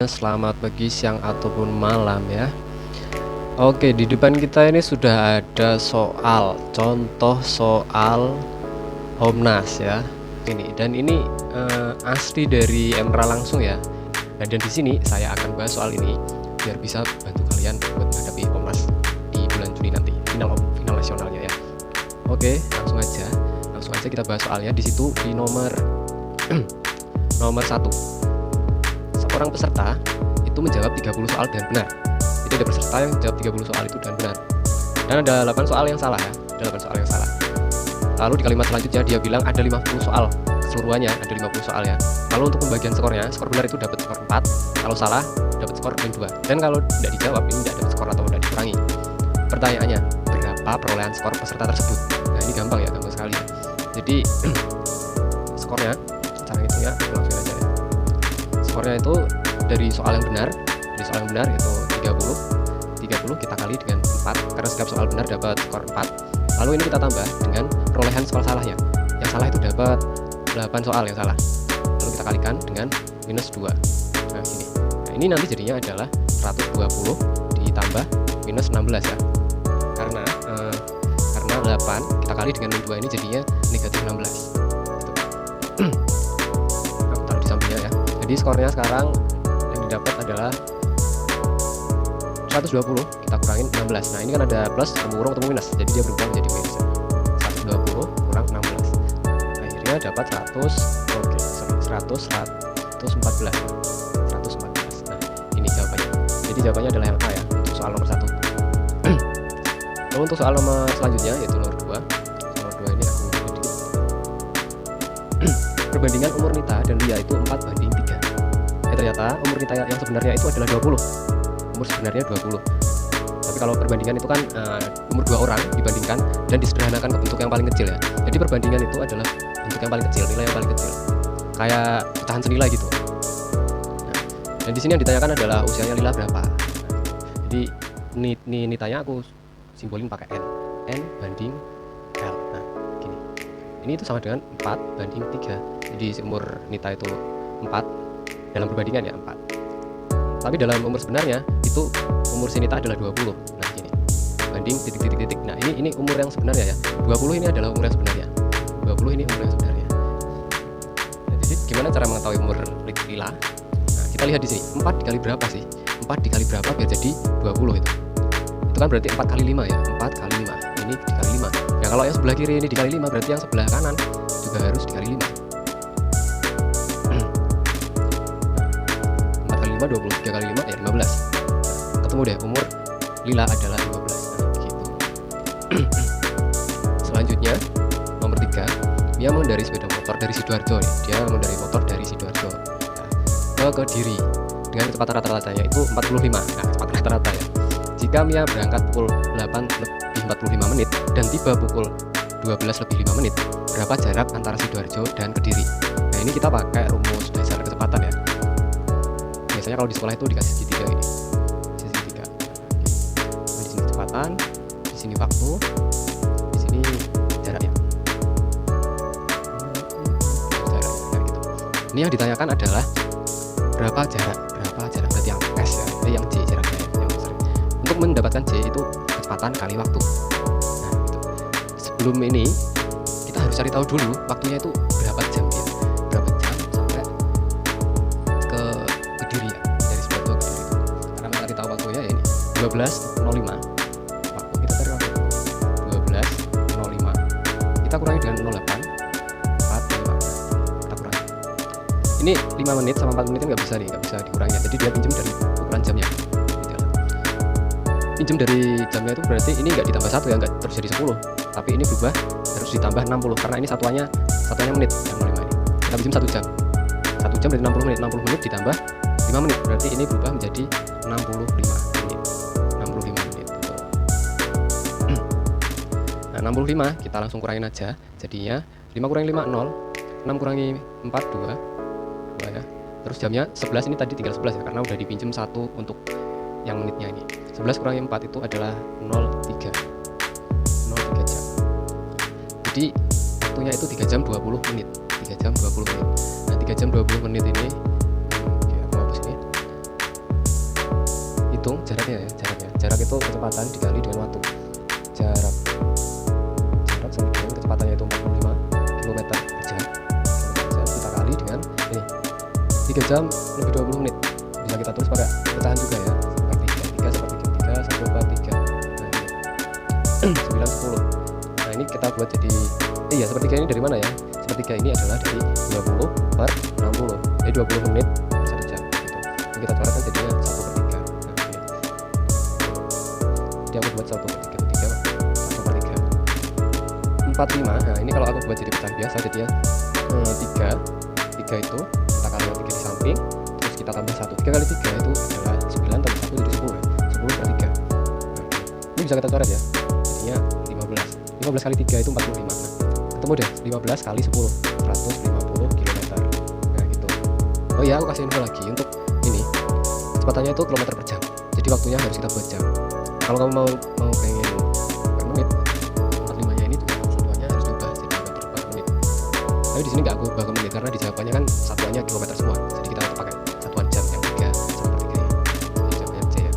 Selamat pagi, siang, ataupun malam ya. Oke, di depan kita ini sudah ada contoh soal Homnas ya. Dan ini asli dari Emra langsung ya. Dan di sini saya akan bahas soal ini biar bisa bantu kalian buat menghadapi Homnas di bulan Juni nanti, final nasionalnya ya. Oke, langsung aja kita bahas soalnya. Di situ di nomor nomor 1. Seorang peserta itu menjawab 30 soal dengan benar. Jadi ada peserta yang menjawab 30 soal itu dengan benar. Dan ada 8 soal yang salah ya. Ada 8 soal yang salah. Lalu di kalimat selanjutnya dia bilang ada 50 soal. Keseluruhannya ada 50 soal ya. Lalu untuk pembagian skornya, skor benar itu dapat skor 4, kalau salah dapat skor -2. Dan kalau tidak dijawab ini tidak dapat skor atau tidak dikurangi. Pertanyaannya, berapa perolehan skor peserta tersebut? Nah, ini gampang sekali ya. Jadi skornya, cara hitungnya langsung aja ya. Skornya itu dari soal yang benar itu 30 kita kali dengan 4 karena setiap soal benar dapat skor 4. Lalu ini kita tambah dengan perolehan soal salahnya. Yang salah itu dapat 8 soal yang salah. Lalu kita kalikan dengan -2. Nah, ini. Nah, ini nanti jadinya adalah 120 ditambah -16 ya. Karena 8 kita kali dengan -2 ini jadinya -16. Gitu. Aku taruh di sampingnya ya. Jadi skornya sekarang yang didapat adalah 120 kita kurangin 16. Nah, ini kan ada plus ketemu minus, jadi dia berubah menjadi minus ya. 120 kurang 16. Akhirnya dapat 114. Nah, ini jawabannya. Jadi jawabannya adalah yang A ya untuk soal nomor 1. Lalu untuk soal nomor selanjutnya yaitu nomor 2. Nomor 2 ini aku sedikit. Perbandingan umur Nita dan Lia itu 4:3. Ternyata umur Nita yang sebenarnya itu adalah 20. Umur sebenarnya 20. Tapi kalau perbandingan itu kan umur 2 orang dibandingkan dan disederhanakan ke bentuk yang paling kecil ya. Jadi perbandingan itu adalah bentuk yang paling kecil, nilai yang paling kecil. Kayak pecahan senilai gitu. Nah, dan di sini yang ditanyakan adalah usianya Lila berapa. Nah, jadi Nitanya aku simbolin pakai N banding L. Nah, gini. Ini itu sama dengan 4:3. Jadi umur Nita itu 4 dalam perbandingan ya 4. Tapi dalam umur sebenarnya itu umur si Nita adalah 20. Nah, gini. Banding titik. Nah, ini umur yang sebenarnya ya. 20 ini adalah umur yang sebenarnya. 20 ini umur yang sebenarnya. Nah, jadi gimana cara mengetahui umur Lila? Nah, kita lihat di sini. 4 dikali berapa sih? 4 dikali berapa biar jadi 20 itu? Itu kan berarti 4 kali 5 ya. 4 kali 5. Ini dikali 5. Nah, kalau yang sebelah kiri ini dikali 5 berarti yang sebelah kanan juga harus dikali 5. 20, 3 kali 5 ya 15. Ketemu deh umur Lila adalah 15. Nah, gitu. Selanjutnya nomor 3, dia mengendarai sepeda motor dari Sidoarjo nih. Dia mengendarai motor dari Sidoarjo ke Kediri dengan kecepatan rata-ratanya itu 45. Nah, kecepatan rata-rata ya. Jika Mia berangkat pukul 8:45 menit dan tiba pukul 12:05 menit, berapa jarak antara Sidoarjo dan Kediri? Nah, ini kita pakai rumus dasar kecepatan ya. Biasanya kalau di sekolah itu dikasih segitiga gini. Segitiga. Di sini kecepatan, di sini waktu, di sini jaraknya. Jaraknya gitu. Ini yang ditanyakan adalah berapa jarak berarti yang S ya, yang J jaraknya yang sering. Untuk mendapatkan J itu kecepatan kali waktu. Nah, gitu. Sebelum ini kita harus cari tahu dulu waktunya itu berapa jam dia. Berapa jam sampai ke Kediri ya, dari Sidoarjo ke Kediri itu. Karena cari tahu waktunya ya ini 12:05. Waktu kita cari waktu 12:05. Kita kurangi dengan 08 45. Kita kurangi. Ini 5 menit sama 4 menit kan nggak bisa dikurangi. Jadi dia pinjam dari ukuran jamnya. Gitu ya. Pinjam dari jamnya itu berarti ini nggak ditambah 1 ya, nggak terus jadi 10. Tapi ini berubah harus ditambah 60 karena ini satuannya menit yang 05 ini. Kita pinjam 1 jam. 1 jam dari 60 menit. 60 menit ditambah 5 menit. Berarti ini berubah menjadi 65 menit. 65 menit. Betul. Nah, 65 kita langsung kurangin aja. Jadinya 5 kurangi 5 0. 6 kurangi 4 2 ya. Terus jamnya 11 ini tadi tinggal 11 ya karena udah dipinjam 1 untuk yang menitnya ini. 11 kurangi 4 itu adalah 03 jam. Jadi waktunya itu 3 jam 20 menit. 3 jam 20 menit. Nah, 3 jam 20 menit ini oke, aku hapus ini. hitung jaraknya ya, jarak itu kecepatan dikali dengan waktu. Jarak sama dengan kecepatannya itu 45 km per jam, kita kali dengan ini 3 jam lebih 20 menit. Bisa kita tulis pakai pecahan juga ya, sepertiga 1 per 3, nah, 9 10. Nah ini kita buat jadi sepertiga ini dari mana ya? Sepertiga ini adalah dari 20 per 60, jadi 20 menit per 1 jam gitu. Ini kita coretkan jadinya 1 per 3. Nah ini jadi aku buat 1 per 3 45. Nah ini kalau aku buat jadi pecahan biasa jadinya 3 itu kita kali 3 di samping, terus kita tambah 1. 3 kali 3 itu adalah 9 tambah 1 jadi 10 ya, 10 per 3. Nah, ini bisa kita coret ya, jadinya 15 kali 3 itu 45. Nah, ketemu deh 15 kali 10 150 km. Nah gitu. Oh ya, aku kasih info lagi untuk ini kecepatannya itu kilometer per jam, jadi waktunya harus kita buat jam. Kalau kamu mau pengen per menit, 45 nya ini juga satuannya harus diubah jadi meter per menit. Tapi di sini nggak aku ubah ke menit karena di jawabannya kan satuannya kilometer semua, jadi kita pakai satuan jam yang 3 sama per 3 ya. Jadi jawabannya C ya.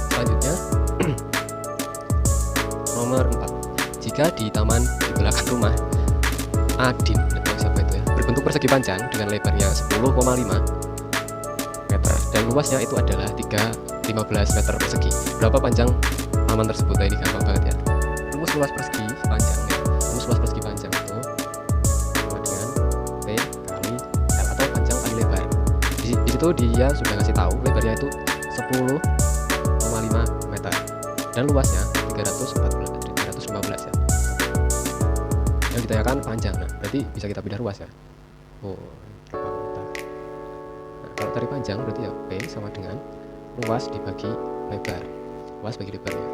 Selanjutnya nomor 4. Jika di taman di belakang rumah Adin, atau siapa itu ya, berbentuk persegi panjang dengan lebarnya 10,5 meter dan luasnya itu adalah 15 meter persegi. Berapa panjang taman tersebut? Nah, ini gampang banget ya. Rumus luas persegi panjang ya. Rumus luas persegi panjang itu sama dengan P kali L atau panjang kali lebar. Di situ dia sudah ngasih tahu lebarnya itu 10,5 meter dan luasnya 315 ya. Yang ditanyakan panjang, nah berarti bisa kita pindah ruas ya. Oh, nah, kalau dari panjang berarti ya P sama dengan luas dibagi lebar. Luas bagi lebarnya.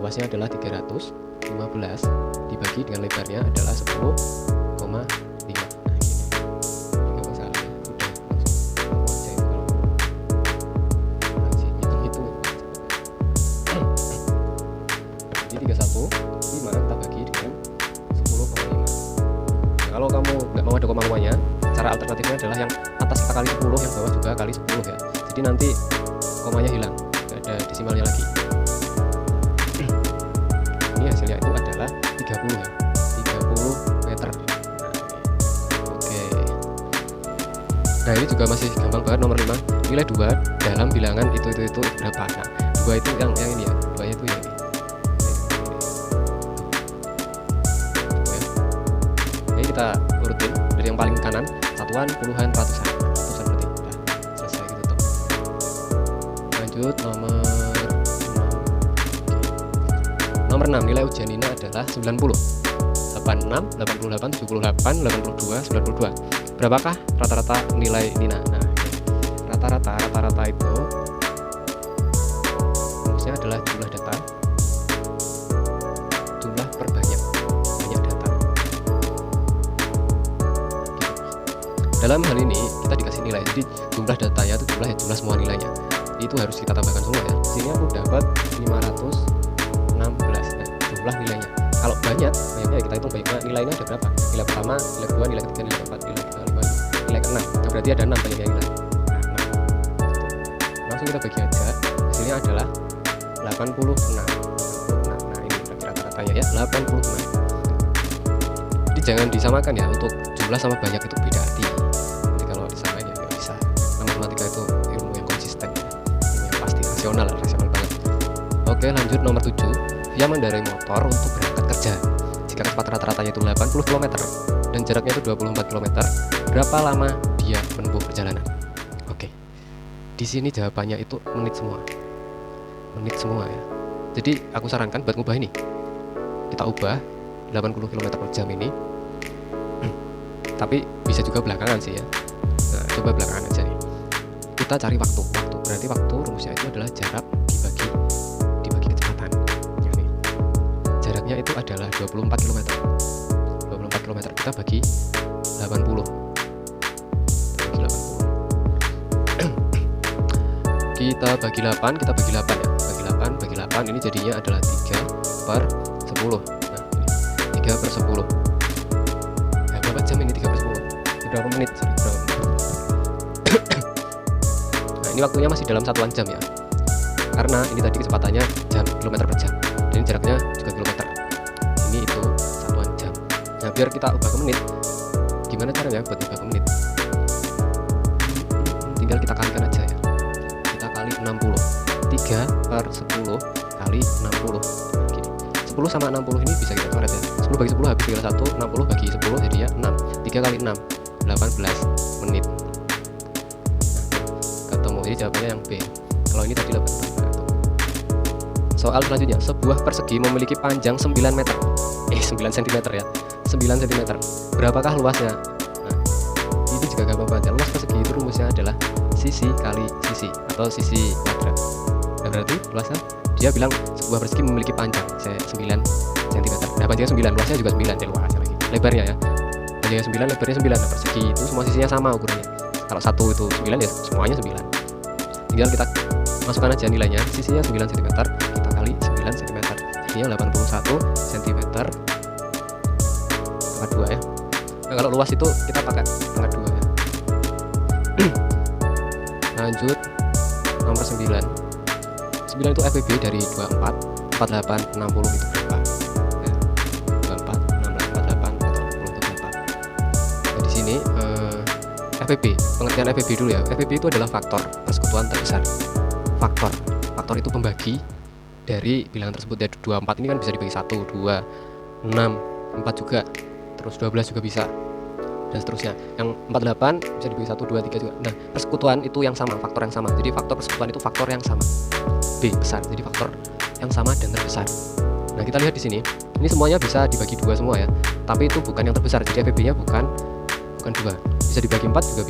Luasnya adalah 315 dibagi dengan lebarnya adalah 10,5. Nah ini nggak masalah ya. Udah langsung aja itu kalau masih hitung-hitung. Jadi 315 kita bagi dengan 10,5. Nah, kalau kamu nggak mau ada koma-komanya, cara alternatifnya adalah yang atas kita kali 10, yang bawah juga kali 10 ya. Jadi nanti komanya hilang, nggak ada desimalnya lagi. Ini hasilnya itu adalah 30 ya, 30 meter. Nah, oke. Nah ini juga masih gampang banget. Nomor 5, nilai 2 dalam bilangan itu berapa? Nah 2 itu yang ini ya, 2 itu ya ini. Jadi kita urutin dari yang paling kanan, satuan, puluhan, ratusan berarti udah selesai gitu tuh. Lanjut nomor 6, nilai ujian Nina adalah 90, 86, 88, 78, 82, 92. Berapakah rata-rata nilai Nina? Nah, rata-rata itu rumusnya adalah jumlah data, jumlah perbanyak banyak data. Dalam hal ini kita dikasih nilai, jadi jumlah datanya itu jumlah semua nilainya. Itu harus kita tambahkan semua ya. Di sini aku dapat 516. Nah, jumlah nilainya. Kalau banyaknya kita hitung banyaknya, nilainya ada berapa? Nilai pertama, nilai kedua, nilai ketiga, nilai keempat, nilai kelima, nilai keenam. Nah, berarti ada 6 banyaknya nilai. Nah, langsung kita bagi aja. Hasilnya adalah 86. Nah, ini rata-ratanya ya, 86. Jadi jangan disamakan ya, untuk jumlah sama banyak itu beda arti. Jadi kalau disamain ya nggak bisa. Matematika itu ilmu yang konsisten, ilmu yang pasti, rasional banget. Oke, lanjut nomor 7. Dia mengendarai motor untuk berangkat kerja. Jika kecepatan rata-ratanya itu 80 km dan jaraknya itu 24 km, berapa lama dia menempuh perjalanan? Oke. Di sini jawabannya itu menit semua. Menit semua ya. Jadi aku sarankan buat ngubah ini. Kita ubah 80 km per jam ini. Tapi bisa juga belakangan sih ya. Nah, coba belakangan aja nih. Kita cari waktu. Berarti waktu rumusnya itu adalah jarak dibagi kecepatan. Ini. Jaraknya itu adalah 24 km. 24 km kita bagi 80. Kita bagi 8 ya. Bagi 8 ini jadinya adalah 3 per 10. Nah, ini 3 per 10. Nah, berapa jam ini 3 per 10? Berapa menit? Sorry, berapa menit? Nah, ini waktunya masih dalam satuan jam ya, karena ini tadi kecepatannya kilometer per jam, dan ini jaraknya juga kilometer, ini itu satuan jam. Nah biar kita ubah ke menit, gimana caranya buat ubah ke menit? Tinggal kita kalikan aja ya, kita kali 60, 3/10 kali 60. Nah, gini. 10 sama 60 ini bisa kita coret ya, 10 bagi 10 habis tinggal 1, 60 bagi 10 jadinya 6, 3 kali 6 18 menit. Nah, ketemu, jadi jawabannya yang B. Kalau ini tadi 8. Soal selanjutnya, sebuah persegi memiliki panjang 9 meter 9 cm ya, 9 cm. Berapakah luasnya? Nah, ini juga gampang banget ya. Luas persegi itu rumusnya adalah sisi kali sisi atau sisi kuadrat. Nah, berarti luasnya, dia bilang sebuah persegi memiliki panjang 9 cm. Nah, panjangnya 9, luasnya juga 9, luasnya lagi. Lebarnya ya, panjangnya 9, lebarnya 9. Nah, persegi itu semua sisinya sama ukurannya. Kalau satu itu 9 ya semuanya 9. Tinggal kita masukkan aja nilainya, sisinya 9 cm, kita kali 9 cm, jadinya 81 cm pangkat 2 ya. Nah, kalau luas itu kita pakai pangkat 2 ya. Lanjut nomor 9. 9 itu FBB dari 24, 48, 60 itu berapa? Ya, 24, 68, 48 atau 60 itu berapa? Nah, di sini FBB, pengertian FBB dulu ya. FBB itu adalah faktor persekutuan terbesar. Faktor itu pembagi dari bilangan tersebut ya. 24 ini kan bisa dibagi 1, 2, 6, 4 juga, terus 12 juga bisa, dan seterusnya. Yang 48 bisa dibagi 1, 2, 3 juga. Nah, persekutuan itu yang sama, faktor yang sama. Jadi faktor persekutuan itu faktor yang sama, B besar, jadi faktor yang sama dan terbesar. Nah, kita lihat di sini, ini semuanya bisa dibagi 2 semua ya, tapi itu bukan yang terbesar, jadi FBB nya bukan 2. Bisa dibagi 4 juga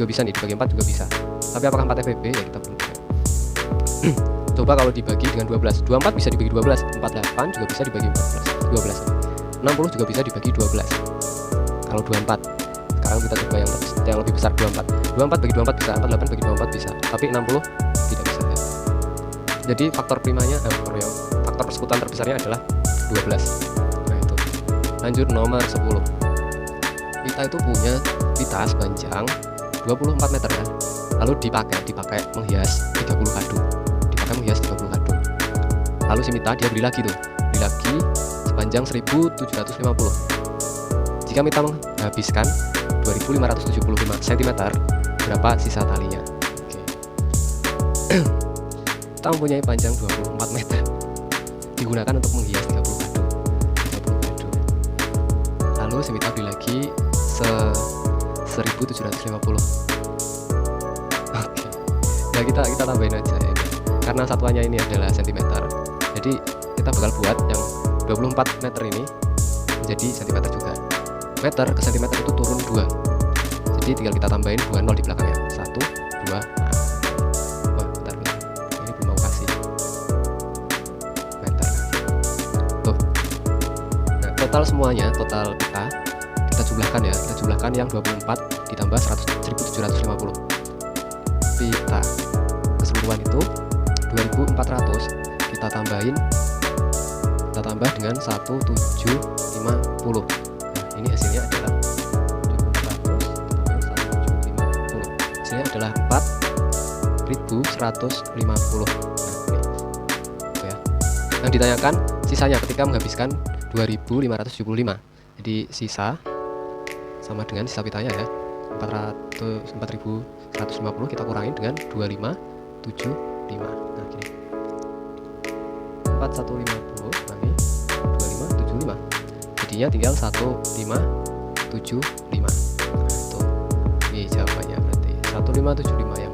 bisa nih, dibagi 4 juga bisa. Tapi apakah 4 FBB ya, kita belum tahu. Coba kalau dibagi dengan 12, 24 bisa dibagi 12, 48 juga bisa dibagi 12, 60 juga bisa dibagi 12. Kalau 24, sekarang kita coba yang lebih besar, 24 bagi 24 bisa, 48 bagi 24 bisa, tapi 60 tidak bisa ya. Jadi faktor primanya, faktor persekutuan terbesarnya adalah 12. Nah itu. Lanjut nomor 10. Kita itu punya pita sepanjang 24 meter ya, lalu dipakai menghias 30 kado. Lalu si Mita dia beli lagi sepanjang 1750. Jika Mita menghabiskan 2575 cm, berapa sisa talinya? Oke. Kita mempunyai panjang 24 meter, digunakan untuk menghias 30 kado. Lalu si Mita beli lagi 1750. Oke. Nah, kita tambahin aja ya, karena satuannya ini adalah cm. Jadi kita bakal buat yang 24 meter ini menjadi cm juga. Meter ke cm itu turun 2. Jadi tinggal kita tambahin 2 nol di belakangnya. 1, 2. Wah, bentar. Ini belum mau kasih meter. Tuh. Nah, total semuanya, total kita jumlahkan ya. Kita jumlahkan yang 24 ditambah 1750. Pita keseluruhan itu 2400, kita tambah dengan 1750. Nah, ini hasilnya adalah 2400 hasilnya adalah 4150. Nah, ini itu ya. Yang ditanyakan sisanya ketika menghabiskan 2575. Jadi sisa sama dengan sisa pitanya ya, 4150 kita kurangin dengan 2575. Nah gini, 4150 kurangi 2575, jadinya tinggal 1575. Nah, itu ini jawabannya, berarti 1575 ya.